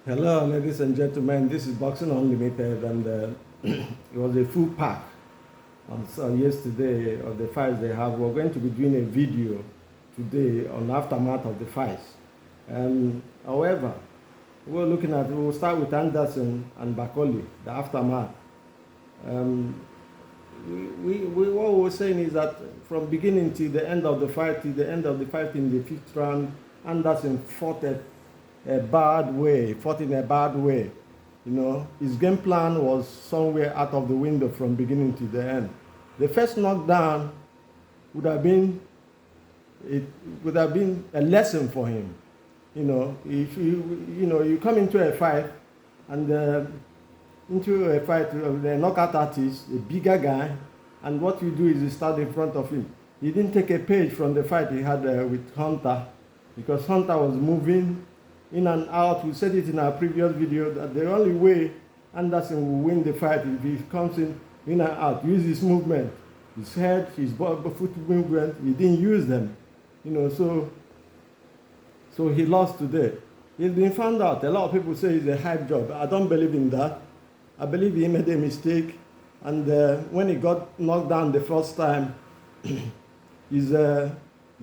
Hello, ladies and gentlemen. This is Boxing Unlimited, and it was a full pack on yesterday of the fights they have. We're going to be doing a video today on aftermath of the fights. However, we'll start with Anderson and Bakole, the aftermath. What we're saying is that from beginning to the end of the fight, in the fifth round, Anderson fought a bad way, fought in a bad way. You know, his game plan was somewhere out of the window from beginning to the end. The first knockdown would have been a lesson for him. You know, if you come into a fight and the knockout artist, a bigger guy, and what you do is you start in front of him. He didn't take a page from the fight he had with Hunter, because Hunter was moving in and out. We said it in our previous video that the only way Anderson will win the fight is if he comes in and out, use his movement, his head, his foot movement. He didn't use them, you know. So he lost today. He's been found out. A lot of people say it's a hype job. I don't believe in that. I believe he made a mistake, and when he got knocked down the first time, his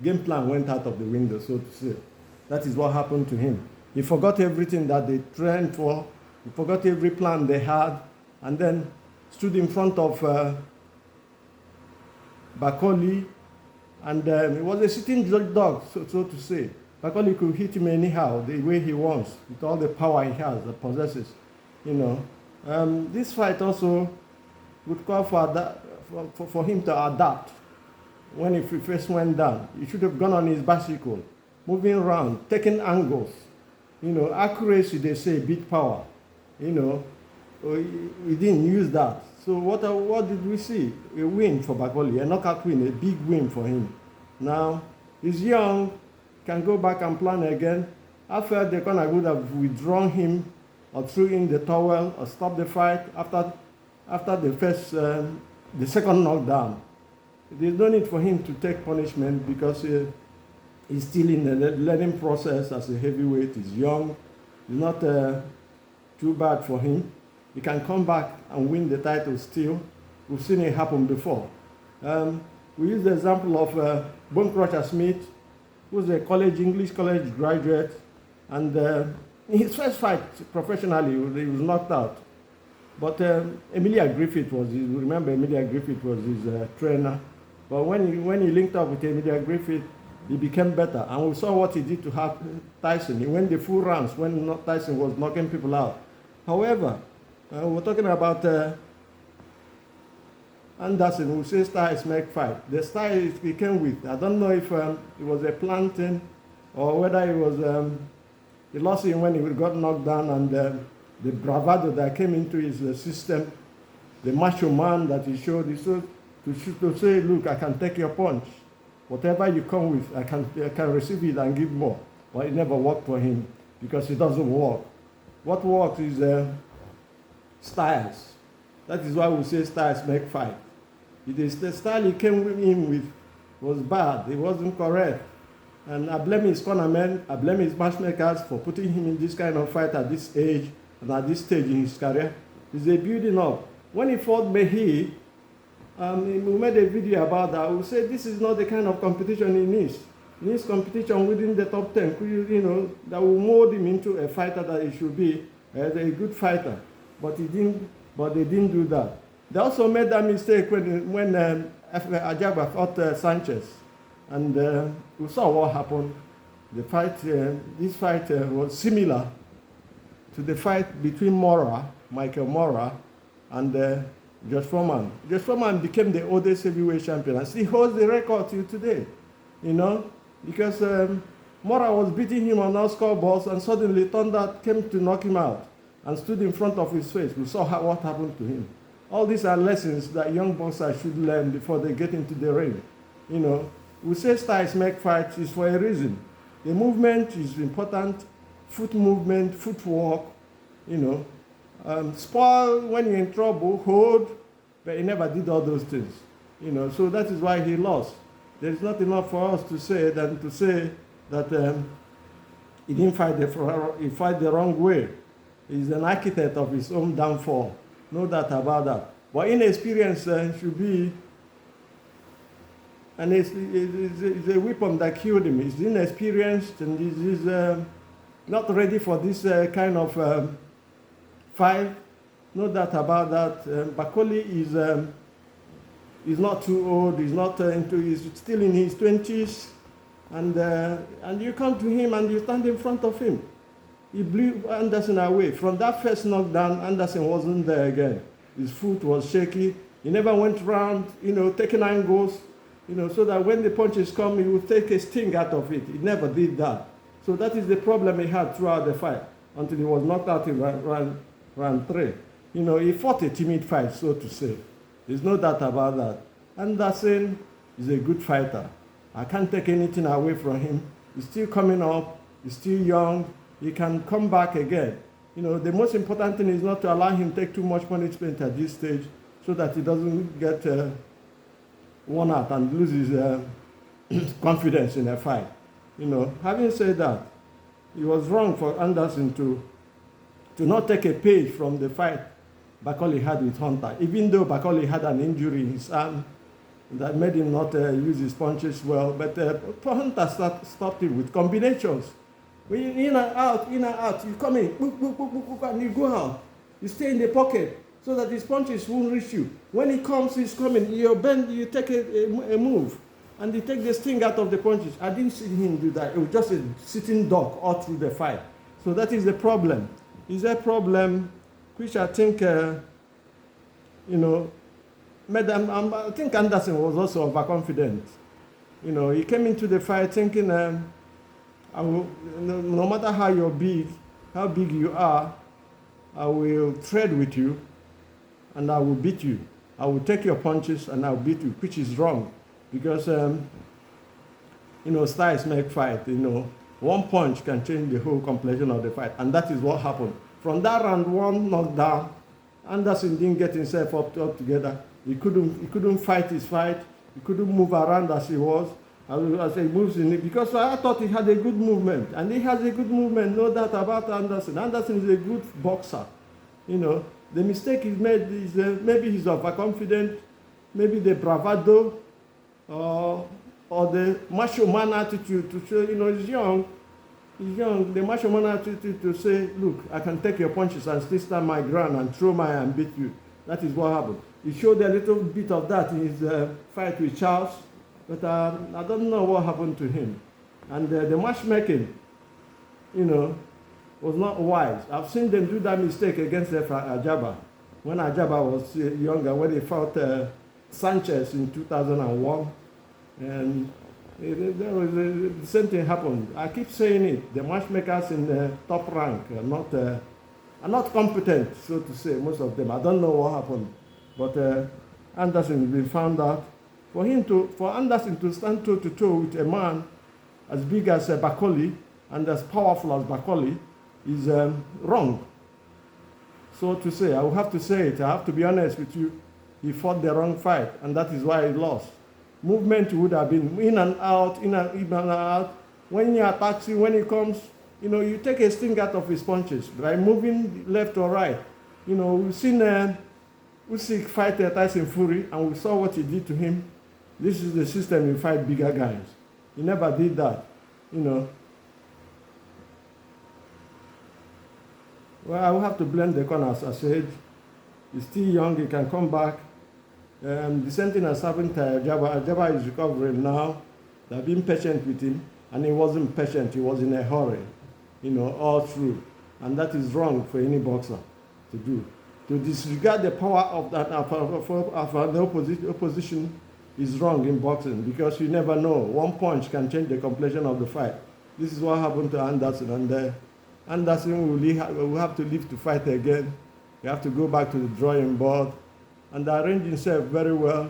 game plan went out of the window, so to say. That is what happened to him. He forgot everything that they trained for. He forgot every plan they had, and then stood in front of Bakole, and it was a sitting dog, so to say. Bakole could hit him anyhow, the way he wants, with all the power he has, that possesses, you know. This fight also would call for him to adapt. When he first went down, he should have gone on his bicycle, moving around, taking angles. You know, accuracy, they say, beat power. You know, he didn't use that. So what did we see? A win for Bakole, a knockout win, a big win for him. Now, he's young, can go back and plan again. I felt they would have withdrawn him or threw in the towel or stopped the fight after the second knockdown. There's no need for him to take punishment because he's still in the learning process as a heavyweight. He's young. It's not too bad for him. He can come back and win the title still. We've seen it happen before. We use the example of Bone Crusher Smith, who's a English college graduate, and in his first fight professionally, he was knocked out. But Emilia Griffith was his trainer. But when he linked up with Emilia Griffith, he became better. And we saw what he did to Tyson. He went the full rounds when Tyson was knocking people out. However, we're talking about Anderson, who says styles make fight. The style he became with, I don't know if it was a planting or whether it was, he lost him when he got knocked down, and the bravado that came into his system, the macho man that he showed, to say, look, I can take your punch. Whatever you come with, I can receive it and give more. But it never worked for him because it doesn't work. What works is styles. That is why we say styles make fight. It is the style he came in with was bad. It wasn't correct. And I blame his cornermen, I blame his matchmakers for putting him in this kind of fight at this age and at this stage in his career. It's a building up. When he fought Mehi, we made a video about that. We said this is not the kind of competition he needs. He needs competition within the top 10, you know, that will mold him into a fighter that he should be, a good fighter. But they didn't do that. They also made that mistake when Ajagba fought Sanchez. And we saw what happened. This fight was similar to the fight between Michael Mora, and Josh Foreman. Josh Foreman became the oldest heavyweight champion, and he holds the record till today, you know, because Mora was beating him on all scoreboards, and suddenly Thunder came to knock him out and stood in front of his face. We saw what happened to him. All these are lessons that young boxers should learn before they get into the ring. You know, we say styles make fights is for a reason. The movement is important, foot movement, footwork, you know. Spoil when you're in trouble, hold, but he never did all those things. You know, so that is why he lost. There is not enough for us to say than to say that he didn't fight he fight the wrong way. He's an architect of his own downfall. No doubt about that. But inexperience should be, and it's a weapon that killed him. He's inexperienced and he's not ready for this kind of fight. No doubt about that. Bakole is not too old. He's not he's still in his 20s, and you come to him and you stand in front of him. He blew Anderson away. From that first knockdown, Anderson wasn't there again. His foot was shaky. He never went around, taking angles, so that when the punches come, he would take a sting out of it. He never did that. So that is the problem he had throughout the fight until he was knocked out in round 3. He fought a timid fight, so to say. There's no doubt about that. Anderson is a good fighter. I can't take anything away from him. He's still coming up. He's still young. He can come back again. The most important thing is not to allow him to take too much punishment at this stage so that he doesn't get worn out and lose his confidence in a fight. Having said that, it was wrong for Anderson to not take a page from the fight Bakole had with Hunter, even though Bakole had an injury in his arm that made him not use his punches well. But Hunter stopped him with combinations. When you in and out, you come in, boop, boop, boop, boop, boop, and you go out. You stay in the pocket so that his punches won't reach you. When he comes, he's coming. You bend, you take a move, and you take the sting out of the punches. I didn't see him do that. It was just a sitting duck all through the fight. So that is the problem. Is a problem which I think, I think Anderson was also overconfident. He came into the fight thinking, no matter how big you are, I will tread with you and I will beat you. I will take your punches and I will beat you, which is wrong. Because, styles make fight. One punch can change the whole complexion of the fight. And that is what happened. From that round 1 knockdown, Anderson didn't get himself up together. He couldn't fight his fight. He couldn't move around as he was. As he moves in it, because I thought he had a good movement, and he has a good movement, no doubt about Anderson. Anderson is a good boxer. The mistake he's made is maybe he's overconfident, maybe the bravado, or the macho man attitude to show, he's young. He's young. The macho man attitude to say, look, I can take your punches and still stand my ground and throw my and beat you. That is what happened. He showed a little bit of that in his fight with Charles. But I don't know what happened to him. And the matchmaking, was not wise. I've seen them do that mistake against Ajaba. When Ajaba was younger, when he fought Sanchez in 2001. And the same thing happened. I keep saying it. The matchmakers in the top rank are not competent, so to say, most of them. I don't know what happened. But Anderson has been found out. For Anderson to stand toe-to-toe with a man as big as Bakole and as powerful as Bakole is wrong. So to say, I will have to say it. I have to be honest with you. He fought the wrong fight, and that is why he lost. Movement would have been in and out, in and out. When he attacks you, when he comes, you take a sting out of his punches by moving left or right. We've seen Usyk fight Tyson Fury, and we saw what he did to him. This is the system you fight bigger guys. He never did that, Well, I will have to blame the corner, as I said. He's still young, he can come back. The same thing has happened to Ajaba. Ajaba is recovering now. They've been patient with him, and he wasn't patient, he was in a hurry, all through. And that is wrong for any boxer to do. To disregard the power of the opposition is wrong in boxing, because you never know. One punch can change the complexion of the fight. This is what happened to Anderson, and Anderson will have to live to fight again. He have to go back to the drawing board and arrange himself very well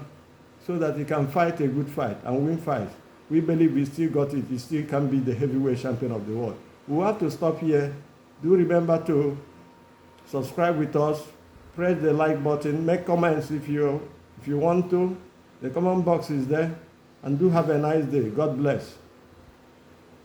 so that he can fight a good fight and win fights. We believe he still got it. He still can be the heavyweight champion of the world. We will have to stop here. Do remember to subscribe with us, press the like button, make comments if you want to. The comment box is there, and do have a nice day. God bless.